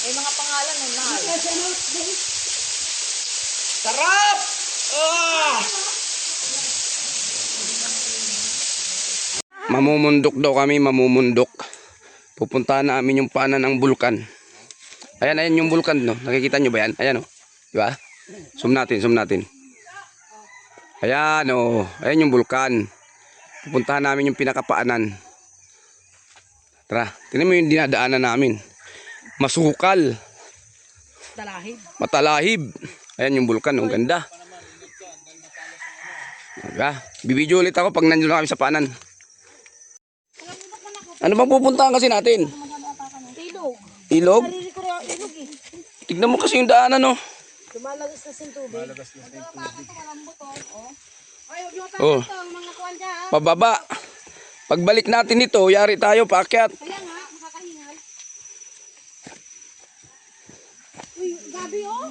May mga pangalan nun na. Sarap! Ah! Mamumundok daw kami, mamumundok. Pupuntahan namin yung paanan ng bulkan. Ayan, ayan yung bulkan, no? Nakikita nyo ba yan? Ayan, oh. Diba? Zoom natin, zoom natin. Ayan, oh. Ayan yung bulkan. Pupuntahan namin yung pinakapaanan. Tara, tingnan mo yung dinadaanan namin. Masukal. Talahib. Matalahib. Ayan yung bulkan, oh. Ganda. Diba? Bibidyo ulit ako pag nandiyo na kami sa paanan. Ano bang pupuntahan kasi natin? Ilog. Ilog? Nalili ko rin ilog eh. Tignan mo kasi yung daanan, oh. Lumalagas na yung tubig. Lumalagas na yung tubig. Ay, huwag yung Oh. mga kuwan dyan. Pababa. Pagbalik natin ito, yari tayo paakyat. Kaya nga, makakahingal. Uy, gabi oh.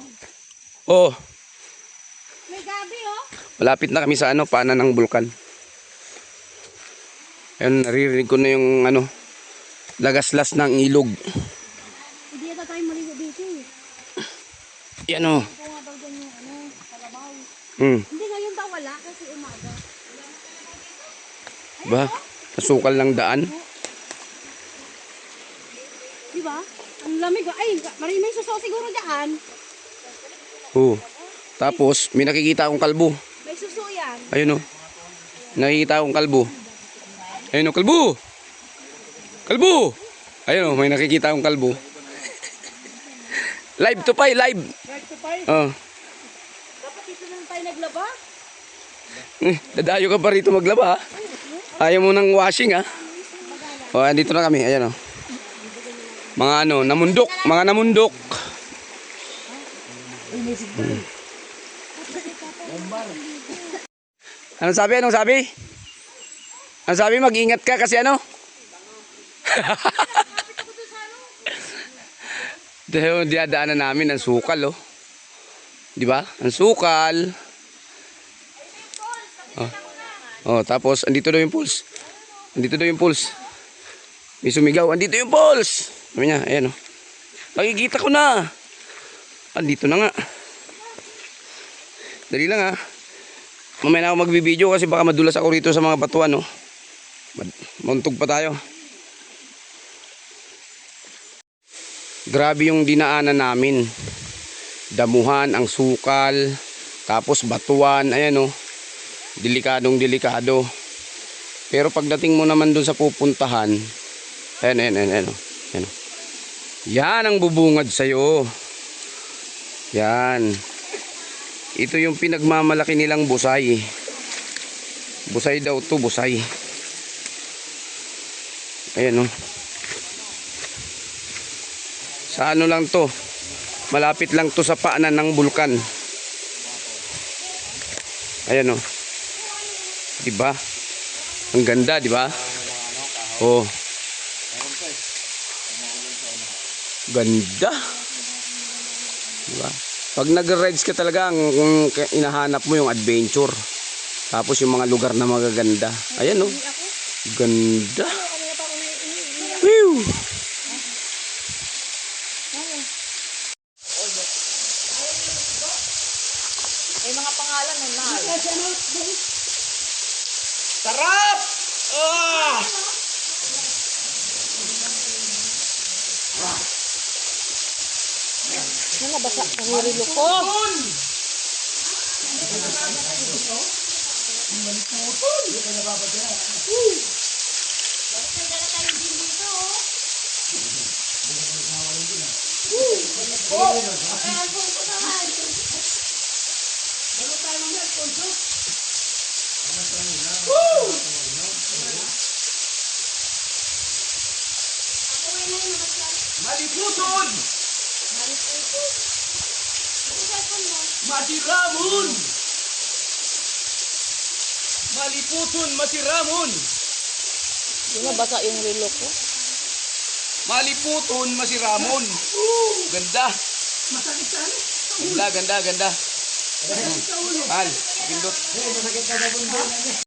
Oh, May gabi oh. malapit na kami sa paanan ng bulkan. Ayun, naririnig ko na yung lagaslas ng ilog. Hindi yata tayo maligo dito eh. Yan, oh. Ito nga daw dyan yung kalabaw. Hmm. Hindi ngayon daw wala kasi umaga. Ba? Nasukal ng daan. Di ba? Ang lamig oh. Ay, may suso siguro dyan. Oh. Tapos, may nakikita akong kalbo. May suso yan. Ayun, oh. Nakikita akong kalbo. Ayun, oh, kalbo. Kalbo. Ayun, oh, may nakikita akong kalbo. Live to pay, live. Right to five. Oh. Dapat dito na tayo naglaba. Dadayo ka pa rito maglaba, ha? Ayaw mo ng washing, ha? O, andito na kami. Ayan, o. Mga namundok. Mga namundok. Anong sabi? Anong sabi? Anong sabi? Mag-ingat ka kasi Dahil diadaanan namin ang sukal, oh. Di ba? Ang sukal. Oh, tapos andito daw yung pulse. Andito daw yung pulse. May sumigaw, andito yung pulse. Sabi niya, ayan, oh. Nakikita ko na. Andito na nga. Dali lang, ha. Mamaya na ako magbibideo kasi baka madulas ako rito sa mga batuan, oh. Mauntog pa tayo. Grabe yung dinaanan namin. Damuhan, ang sukal, tapos batuan, ayan, oh. Delikadong delikado. Pero pagdating mo naman dun sa pupuntahan, ayan, oh. Ayan, oh. Yan ang bubungad sa'yo. Yan. Ito yung pinagmamalaki nilang busay. Busay daw to, busay. Ayan, oh. Sa lang to? Malapit lang to sa paanan ng bulkan. Ayan, oh. Diba? Ang ganda, diba? Oh. Ganda. Diba? Pag nag-rides ka talaga, ang inahanap mo yung adventure. Tapos yung mga lugar na magaganda. Ayan, oh. Ganda. Whew. May mga pangalan nun na. Sarap! Ah! Ano basa ang hirilo ko? Maliputon! Masiramon! Maliputon, masiramon! Yung nabasa yung relo ko. Maliputon, masiramon! Ganda! Ganda, ganda, ganda. Al, pindot.